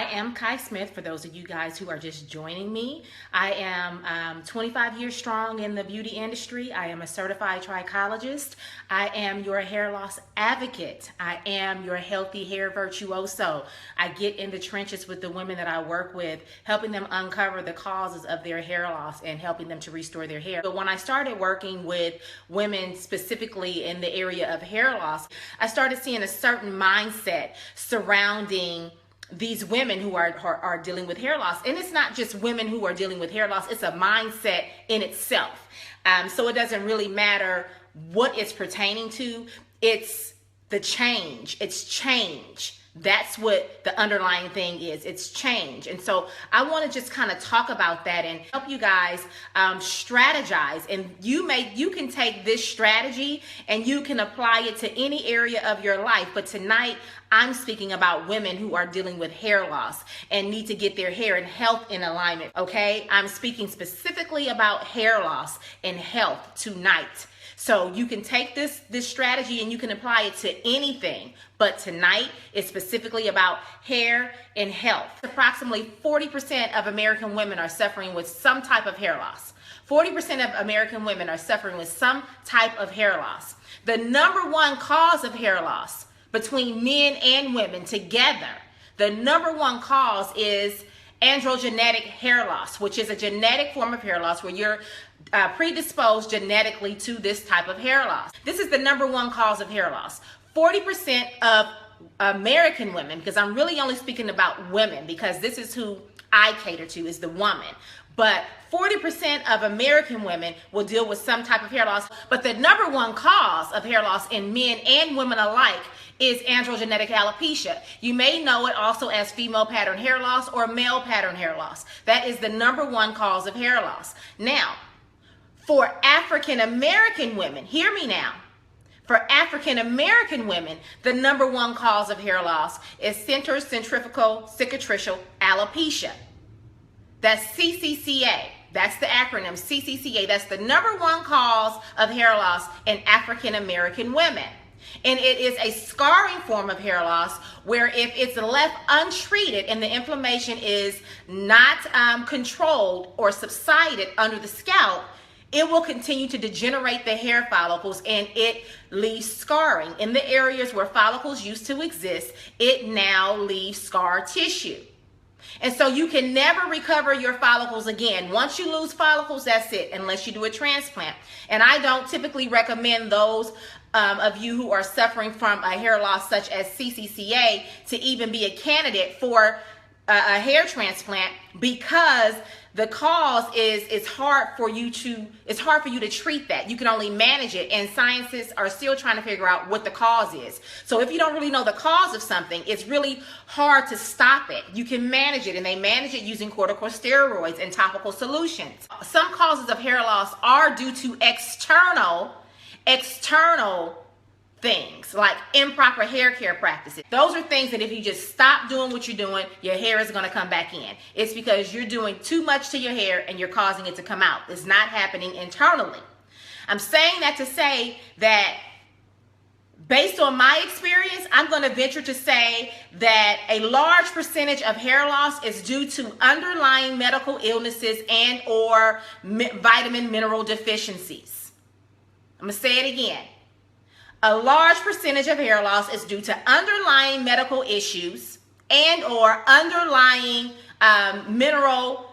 am Kai Smith, for those of you guys who are just joining me. I am 25 years strong in the beauty industry. I am a certified trichologist. I am your hair loss advocate. I am your healthy hair virtuoso. I get in the trenches with the women that I work with, helping them uncover the causes of their hair loss and helping them to restore their hair. But when I started working with women specifically in the area of hair loss, I started seeing a certain mindset surrounding these women who are dealing with hair loss. And it's not just women who are dealing with hair loss, it's a mindset in itself. So it doesn't really matter what it's pertaining to, it's the change, it's change. That's what the underlying thing is. It's change. And so I want to just kind of talk about that and help you guys strategize. And you can take this strategy and you can apply it to any area of your life. But tonight I'm speaking about women who are dealing with hair loss and need to get their hair and health in alignment. Okay, I'm speaking specifically about hair loss and health tonight. So you can take this strategy and you can apply it to anything. But tonight is specifically about hair and health. Approximately 40% of American women are suffering with some type of hair loss. 40% of American women are suffering with some type of hair loss. The number one cause of hair loss between men and women together, the number one cause is androgenetic hair loss, which is a genetic form of hair loss where you're predisposed genetically to this type of hair loss. This is the number one cause of hair loss. 40% of American women, because I'm really only speaking about women because this is who I cater to, is the woman. But 40% of American women will deal with some type of hair loss. But the number one cause of hair loss in men and women alike is androgenetic alopecia. You may know it also as female pattern hair loss or male pattern hair loss. That is the number one cause of hair loss. Now, for African American women, hear me now. For African American women, the number one cause of hair loss is centrifugal cicatricial alopecia. That's CCCA. That's the acronym, CCCA. That's the number one cause of hair loss in African American women. And it is a scarring form of hair loss where if it's left untreated and the inflammation is not controlled or subsided under the scalp, it will continue to degenerate the hair follicles and it leaves scarring. In the areas where follicles used to exist, it now leaves scar tissue. And so you can never recover your follicles again. Once you lose follicles, that's it, unless you do a transplant. And I don't typically recommend those of you who are suffering from a hair loss such as CCCA to even be a candidate for a hair transplant, because the cause is it's hard for you to treat that. You can only manage it, and scientists are still trying to figure out what the cause is. So if you don't really know the cause of something, it's really hard to stop it. You can manage it, and they manage it using corticosteroids and topical solutions. Some causes of hair loss are due to external things like improper hair care practices. Those are things that if you just stop doing what you're doing, your hair is going to come back in. It's because you're doing too much to your hair and you're causing it to come out. It's not happening internally. I'm saying that to say that based on my experience, I'm going to venture to say that a large percentage of hair loss is due to underlying medical illnesses and or vitamin mineral deficiencies. I'm going to say it again. A large percentage of hair loss is due to underlying medical issues and or underlying mineral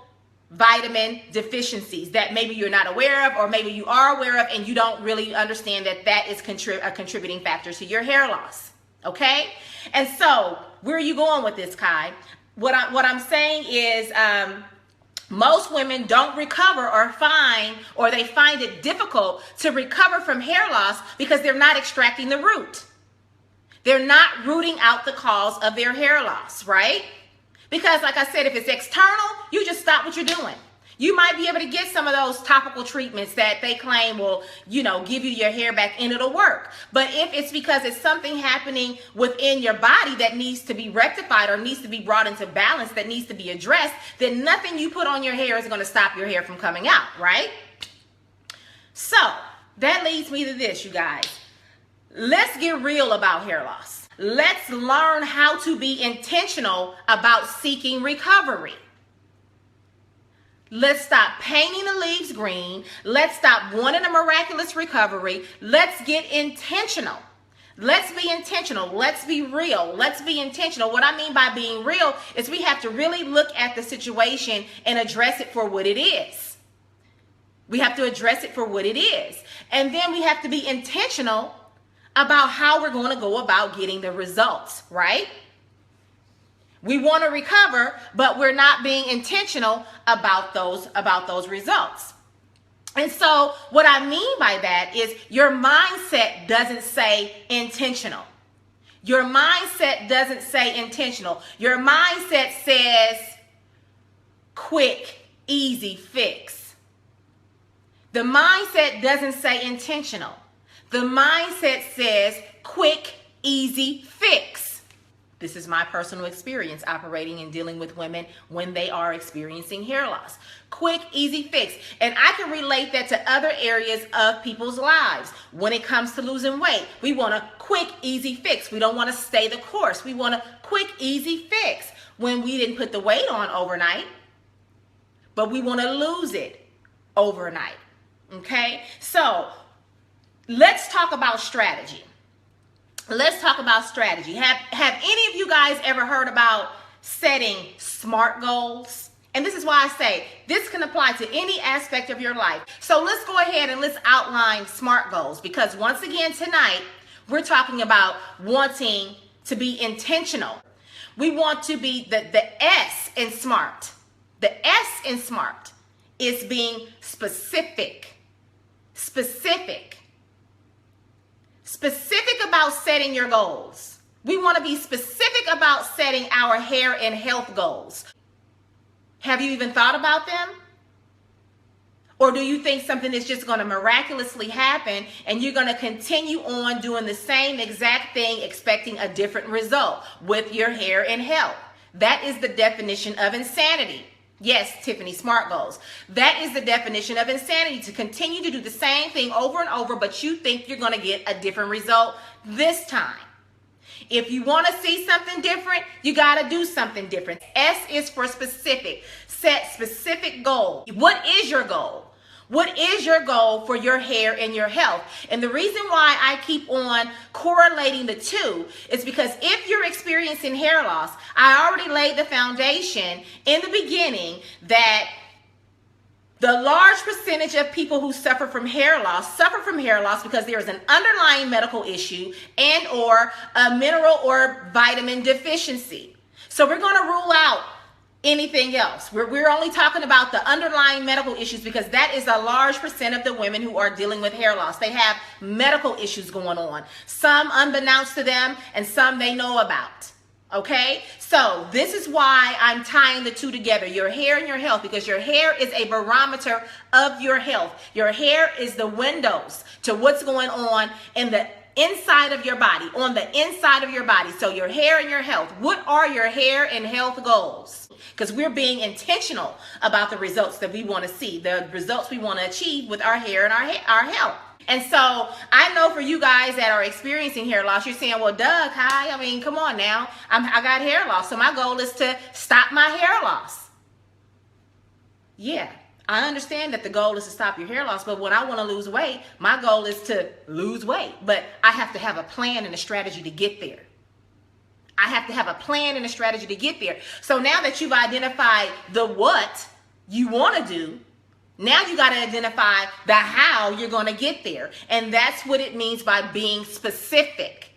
vitamin deficiencies that maybe you're not aware of, or maybe you are aware of and you don't really understand that that is a contributing factor to your hair loss. Okay? And so where are you going with this, Kai? What I'm saying is most women don't recover or they find it difficult to recover from hair loss because they're not extracting the root. They're not rooting out the cause of their hair loss, right? Because like I said, if it's external, you just stop what you're doing. You might be able to get some of those topical treatments that they claim will, give you your hair back and it'll work. But if it's because it's something happening within your body that needs to be rectified or needs to be brought into balance, that needs to be addressed, then nothing you put on your hair is going to stop your hair from coming out, right? So that leads me to this, you guys. Let's get real about hair loss. Let's learn how to be intentional about seeking recovery. Let's stop painting the leaves green. Let's stop wanting a miraculous recovery. Let's get intentional. Let's be intentional. Let's be real. Let's be intentional. What I mean by being real is we have to really look at the situation and address it for what it is. We have to address it for what it is. And then we have to be intentional about how we're going to go about getting the results, right? We want to recover, but we're not being intentional about those results. And so what I mean by that is your mindset doesn't say intentional. Your mindset doesn't say intentional. Your mindset says quick, easy fix. The mindset doesn't say intentional. The mindset says quick, easy fix. This is my personal experience operating and dealing with women when they are experiencing hair loss. Quick, easy fix. And I can relate that to other areas of people's lives. When it comes to losing weight, we want a quick, easy fix. We don't want to stay the course. We want a quick, easy fix when we didn't put the weight on overnight, but we want to lose it overnight. Okay? So let's talk about strategy. Let's talk about strategy. Have any of you guys ever heard about setting SMART goals? And this is why I say this can apply to any aspect of your life. So let's go ahead and let's outline SMART goals, because once again tonight we're talking about wanting to be intentional. We want to be the S in SMART. The S in SMART is being specific. Specific about setting your goals. We want to be specific about setting our hair and health goals. Have you even thought about them? Or do you think something is just going to miraculously happen and you're going to continue on doing the same exact thing expecting a different result with your hair and health? That is the definition of insanity. Yes, Tiffany, SMART goals. That is the definition of insanity, to continue to do the same thing over and over, but you think you're going to get a different result this time. If you want to see something different, you got to do something different. S is for specific. Set specific goals. What is your goal? What is your goal for your hair and your health? And the reason why I keep on correlating the two is because if you're experiencing hair loss, I already laid the foundation in the beginning that the large percentage of people who suffer from hair loss because there is an underlying medical issue and or a mineral or vitamin deficiency. So we're going to rule out anything else. We're only talking about the underlying medical issues because that is a large percent of the women who are dealing with hair loss. They have medical issues going on, some unbeknownst to them and some they know about. Okay, so this is why I'm tying the two together, your hair and your health, because your hair is a barometer of your health. Your hair is the windows to what's going on in the inside of your body, on the inside of your body. So your hair and your health. What are your hair and health goals? Because we're being intentional about the results that we want to see, the results we want to achieve with our hair and our health. And so I know for you guys that are experiencing hair loss, you're saying, well, Doug, hi, I mean, come on now. I got hair loss, so my goal is to stop my hair loss. Yeah, I understand that the goal is to stop your hair loss, but when I want to lose weight, my goal is to lose weight. But I have to have a plan and a strategy to get there. I have to have a plan and a strategy to get there. So now that you've identified the what you want to do, now you got to identify the how you're going to get there. And that's what it means by being specific.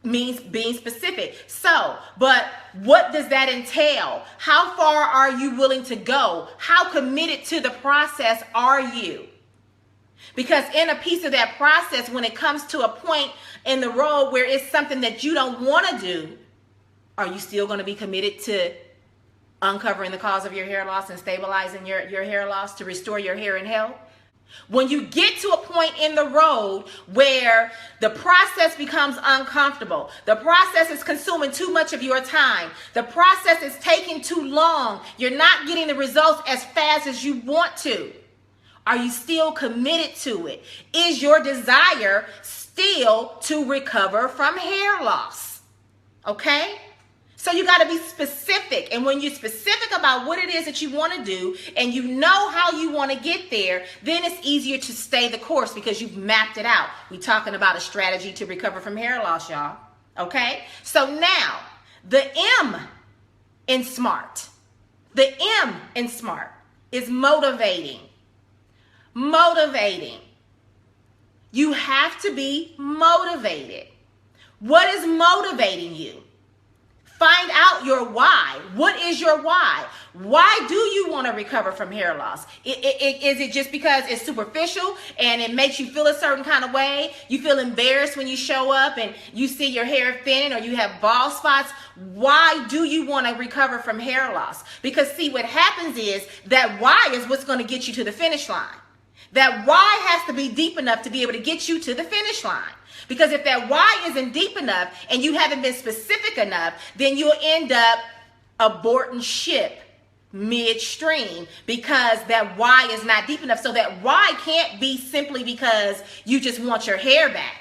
Means being specific. So, but what does that entail? How far are you willing to go? How committed to the process are you? Because in a piece of that process, when it comes to a point in the road where it's something that you don't want to do, are you still going to be committed to uncovering the cause of your hair loss and stabilizing your hair loss to restore your hair and health? When you get to a point in the road where the process becomes uncomfortable, the process is consuming too much of your time, the process is taking too long, you're not getting the results as fast as you want to, are you still committed to it? Is your desire still to recover from hair loss? Okay? So you got to be specific. And when you're specific about what it is that you want to do and you know how you want to get there, then it's easier to stay the course because you've mapped it out. We're talking about a strategy to recover from hair loss, y'all. Okay? So now, the M in SMART. The M in SMART is motivating. Motivating. You have to be motivated. What is motivating you? Find out your why. What is your why? Why do you want to recover from hair loss? Is it just because it's superficial and it makes you feel a certain kind of way? You feel embarrassed when you show up and you see your hair thinning or you have bald spots? Why do you want to recover from hair loss? Because see, what happens is that why is what's going to get you to the finish line. That why has to be deep enough to be able to get you to the finish line. Because if that why isn't deep enough and you haven't been specific enough, then you'll end up aborting ship midstream because that why is not deep enough. So that why can't be simply because you just want your hair back.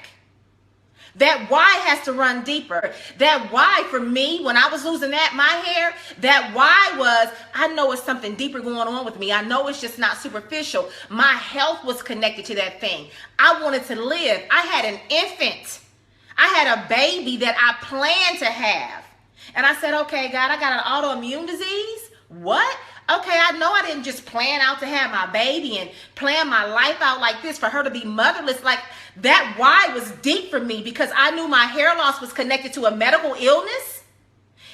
That why has to run deeper. That why for me, when I was losing my hair, that why was, I know it's something deeper going on with me. I know it's just not superficial. My health was connected to that thing. I wanted to live. I had an infant. I had a baby that I planned to have. And I said, okay, God, I got an autoimmune disease? What? Okay, I know I didn't just plan out to have my baby and plan my life out like this for her to be motherless. Like, that why was deep for me because I knew my hair loss was connected to a medical illness.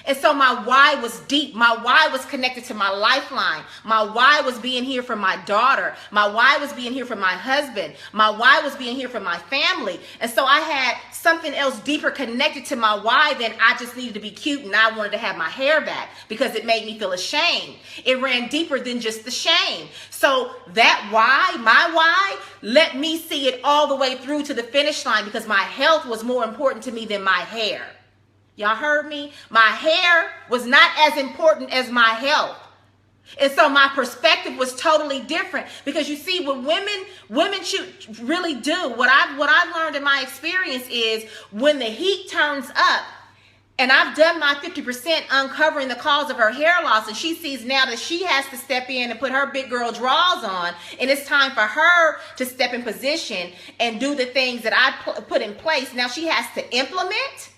And so my why was deep. My why was connected to my lifeline. My why was being here for my daughter. My why was being here for my husband. My why was being here for my family. And so I had something else deeper connected to my why than I just needed to be cute and I wanted to have my hair back because it made me feel ashamed. It ran deeper than just the shame. So that why, my why, let me see it all the way through to the finish line because my health was more important to me than my hair. Y'all heard me? My hair was not as important as my health. And so my perspective was totally different because you see what women should really do. What I've learned in my experience is when the heat turns up, and I've done my 50% uncovering the cause of her hair loss, and she sees now that she has to step in and put her big girl drawers on, and it's time for her to step in position and do the things that I put in place. Now she has to implement.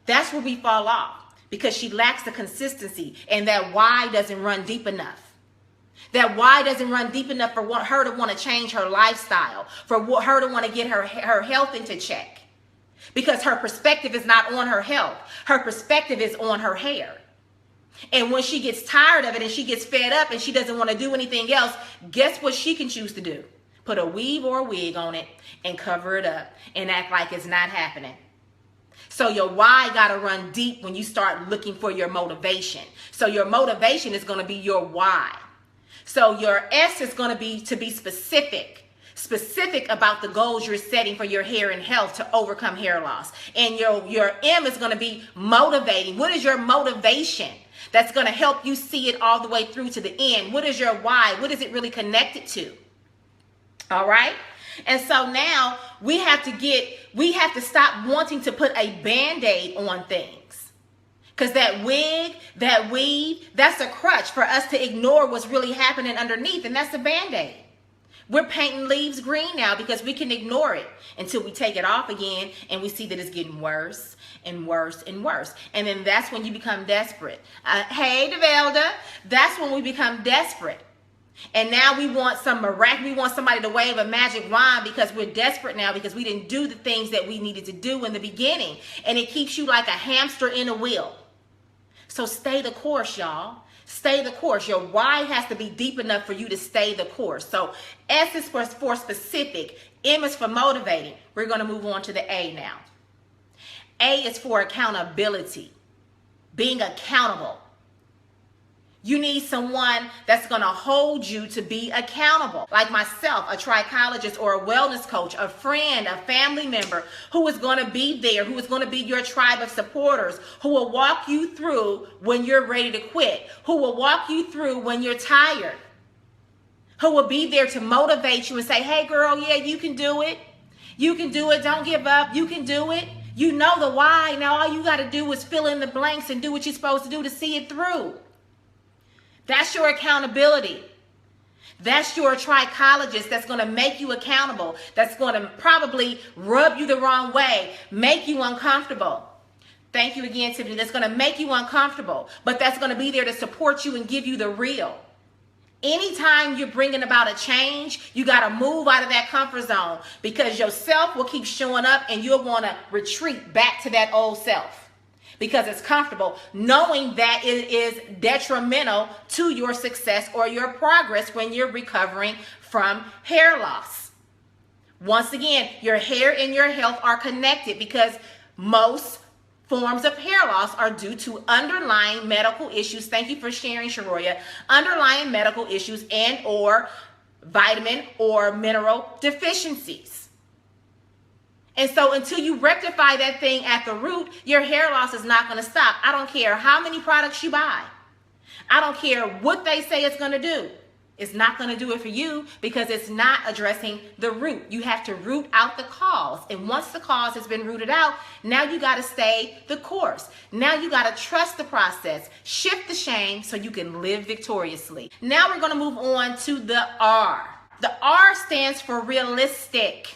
That's where we fall off because she lacks the consistency and that why doesn't run deep enough. That why doesn't run deep enough for her to want to change her lifestyle, for her to want to get her health into check because her perspective is not on her health. Her perspective is on her hair. And when she gets tired of it and she gets fed up and she doesn't want to do anything else, guess what she can choose to do? Put a weave or a wig on it and cover it up and act like it's not happening. So your why got to run deep when you start looking for your motivation. So your motivation is going to be your why. So your S is going to be specific about the goals you're setting for your hair and health to overcome hair loss. And your M is going to be motivating. What is your motivation that's going to help you see it all the way through to the end? What is your why? What is it really connected to? All right. And so now we have to stop wanting to put a Band-Aid on things. Because that wig, that weave, that's a crutch for us to ignore what's really happening underneath. And that's a Band-Aid. We're painting leaves green now because we can ignore it until we take it off again and we see that it's getting worse and worse and worse. And then that's when you become desperate. Hey, Develda, that's when we become desperate. And now we want we want somebody to wave a magic wand because we're desperate now because we didn't do the things that we needed to do in the beginning. And it keeps you like a hamster in a wheel. So stay the course, y'all. Stay the course. Your why has to be deep enough for you to stay the course. So S is for specific. M is for motivating. We're going to move on to the A now. A is for accountability. Being accountable. You need someone that's going to hold you to be accountable. Like myself, a trichologist or a wellness coach, a friend, a family member who is going to be there, who is going to be your tribe of supporters, who will walk you through when you're ready to quit, who will walk you through when you're tired, who will be there to motivate you and say, hey girl, yeah, you can do it. You can do it. Don't give up. You can do it. You know the why. Now all you got to do is fill in the blanks and do what you're supposed to do to see it through. That's your accountability. That's your trichologist that's going to make you accountable. That's going to probably rub you the wrong way, make you uncomfortable. Thank you again, Tiffany. That's going to make you uncomfortable, but that's going to be there to support you and give you the real. Anytime you're bringing about a change, you got to move out of that comfort zone, because yourself will keep showing up and you'll want to retreat back to that old self because it's comfortable, knowing that it is detrimental to your success or your progress when you're recovering from hair loss. Once again, your hair and your health are connected, because most forms of hair loss are due to underlying medical issues. Thank you for sharing, Sharoya. Underlying medical issues and or vitamin or mineral deficiencies. And so until you rectify that thing at the root, your hair loss is not going to stop. I don't care how many products you buy. I don't care what they say it's going to do. It's not going to do it for you, because it's not addressing the root. You have to root out the cause. And once the cause has been rooted out, now you got to stay the course. Now you got to trust the process, shift the shame so you can live victoriously. Now we're going to move on to the R. The R stands for realistic.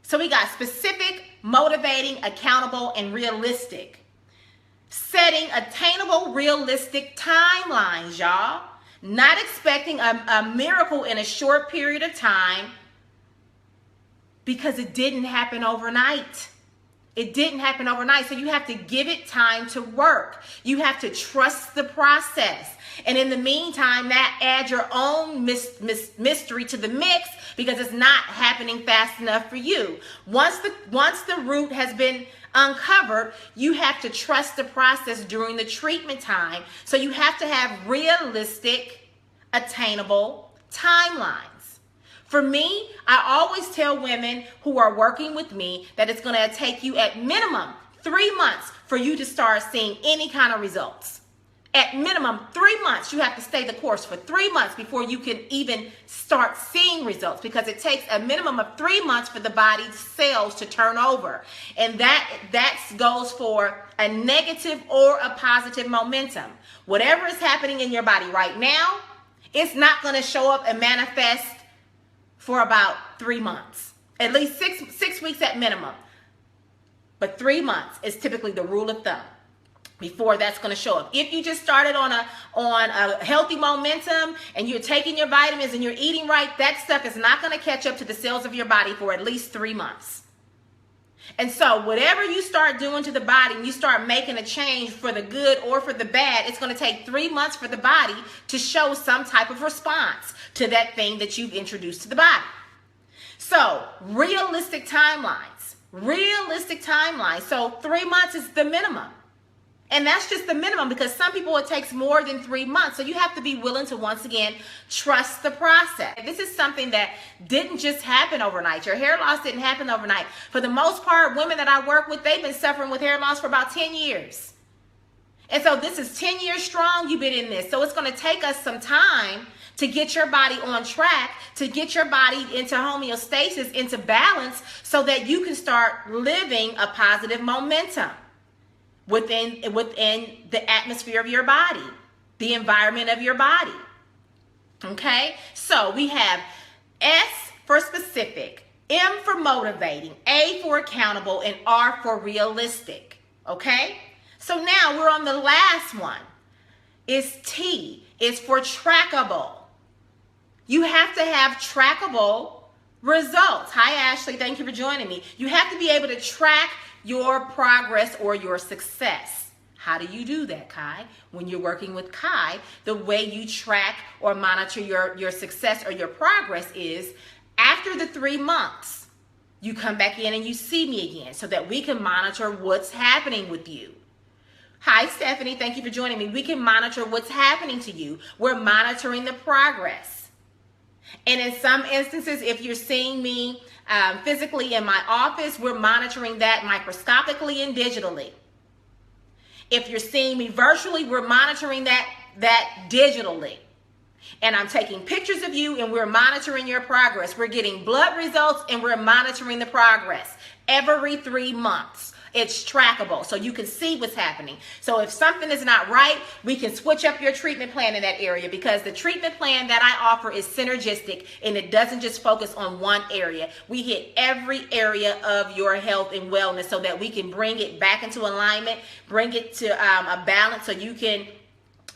So we got specific, motivating, accountable, and realistic. Setting attainable, realistic timelines, y'all. Not expecting a miracle in a short period of time, because it didn't happen overnight. It didn't happen overnight. So you have to give it time to work. You have to trust the process. And in the meantime, that adds your own mystery to the mix, because it's not happening fast enough for you. Once the root has been uncovered, you have to trust the process during the treatment time. So you have to have realistic, attainable timelines. For me, I always tell women who are working with me that it's going to take you at minimum 3 months for you to start seeing any kind of results. At minimum 3 months, you have to stay the course for 3 months before you can even start seeing results, because it takes a minimum of 3 months for the body's cells to turn over. And that goes for a negative or a positive momentum. Whatever is happening in your body right now, it's not going to show up and manifest for about 3 months. At least six weeks at minimum. But 3 months is typically the rule of thumb before that's going to show up. If you just started on a healthy momentum and you're taking your vitamins and you're eating right, that stuff is not going to catch up to the cells of your body for at least 3 months. And so whatever you start doing to the body, and you start making a change for the good or for the bad, it's going to take 3 months for the body to show some type of response to that thing that you've introduced to the body. So realistic timelines. Realistic timelines. So 3 months is the minimum. And that's just the minimum, because some people it takes more than 3 months. So you have to be willing to, once again, trust the process. This is something that didn't just happen overnight. Your hair loss didn't happen overnight. For the most part, women that I work with, they've been suffering with hair loss for about 10 years. And so this is 10 years strong you've been in this. So it's going to take us some time to get your body on track, to get your body into homeostasis, into balance, so that you can start living a positive momentum within the atmosphere of your body, the environment of your body. Okay? So we have S for specific, M for motivating, A for accountable, and R for realistic. Okay? So now we're on the last one. It's T. It's for trackable. You have to have trackable results. Hi, Ashley. Thank you for joining me. You have to be able to track your progress or your success. How do you do that, Kai? When you're working with Kai, the way you track or monitor your success or your progress is after the 3 months, you come back in and you see me again so that we can monitor what's happening with you. Hi, Stephanie. Thank you for joining me. We can monitor what's happening to you. We're monitoring the progress. And in some instances, if you're seeing me physically in my office, we're monitoring that microscopically and digitally. If you're seeing me virtually, we're monitoring that digitally. And I'm taking pictures of you and we're monitoring your progress. We're getting blood results and we're monitoring the progress every 3 months. It's trackable, so you can see what's happening. So if something is not right, we can switch up your treatment plan in that area, because the treatment plan that I offer is synergistic, and it doesn't just focus on one area. We hit every area of your health and wellness so that we can bring it back into alignment, bring it to a balance, so you can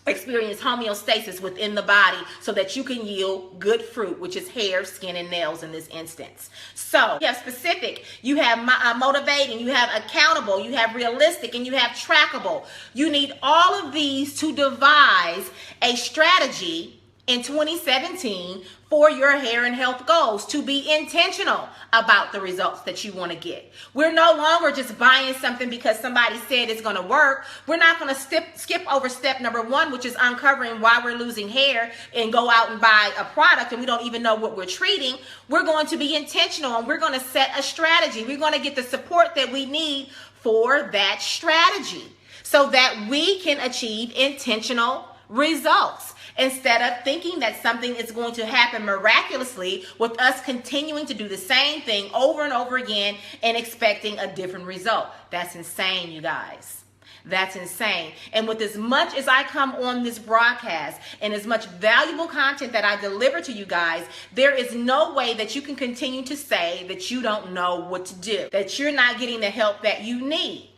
experience homeostasis within the body, so that you can yield good fruit, which is hair, skin, and nails in this instance. So you have specific, you have motivating, you have accountable, you have realistic, and you have trackable. You need all of these to devise a strategy in 2017 for your hair and health goals, to be intentional about the results that you want to get. We're no longer just buying something because somebody said it's going to work. We're not going to skip over step number one, which is uncovering why we're losing hair, and go out and buy a product and we don't even know what we're treating. We're going to be intentional, and we're going to set a strategy. We're going to get the support that we need for that strategy so that we can achieve intentional results, instead of thinking that something is going to happen miraculously with us continuing to do the same thing over and over again and expecting a different result. That's insane, you guys. That's insane. And with as much as I come on this broadcast and as much valuable content that I deliver to you guys, there is no way that you can continue to say that you don't know what to do, that you're not getting the help that you need.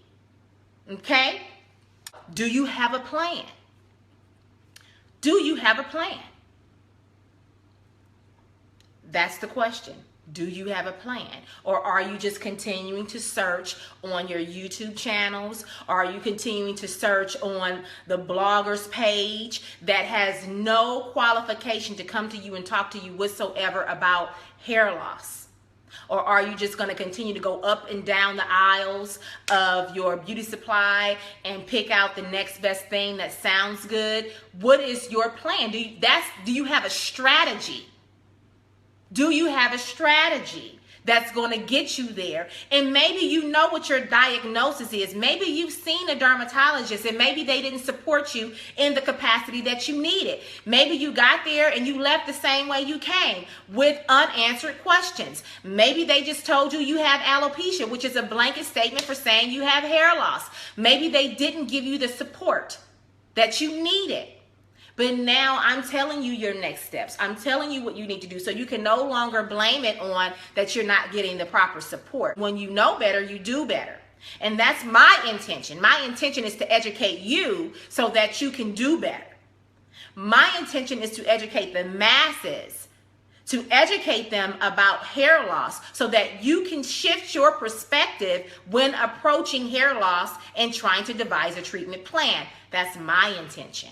Okay? Do you have a plan? Do you have a plan? That's the question. Do you have a plan? Or are you just continuing to search on your YouTube channels? Or are you continuing to search on the blogger's page that has no qualification to come to you and talk to you whatsoever about hair loss? Or are you just going to continue to go up and down the aisles of your beauty supply and pick out the next best thing that sounds good? What is your plan? Do you have a strategy? Do you have a strategy that's going to get you there? And maybe you know what your diagnosis is. Maybe you've seen a dermatologist and maybe they didn't support you in the capacity that you needed. Maybe you got there and you left the same way you came, with unanswered questions. Maybe they just told you you have alopecia, which is a blanket statement for saying you have hair loss. Maybe they didn't give you the support that you needed. But now I'm telling you your next steps. I'm telling you what you need to do, so you can no longer blame it on that you're not getting the proper support. When you know better, you do better. And that's my intention. My intention is to educate you so that you can do better. My intention is to educate the masses, to educate them about hair loss so that you can shift your perspective when approaching hair loss and trying to devise a treatment plan. That's my intention.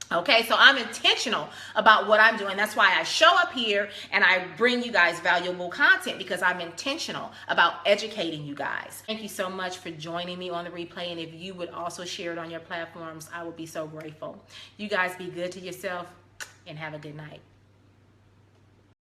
Okay, so I'm intentional about what I'm doing. That's why I show up here and I bring you guys valuable content, because I'm intentional about educating you guys. Thank you so much for joining me on the replay. And if you would also share it on your platforms, I would be so grateful. You guys be good to yourself and have a good night.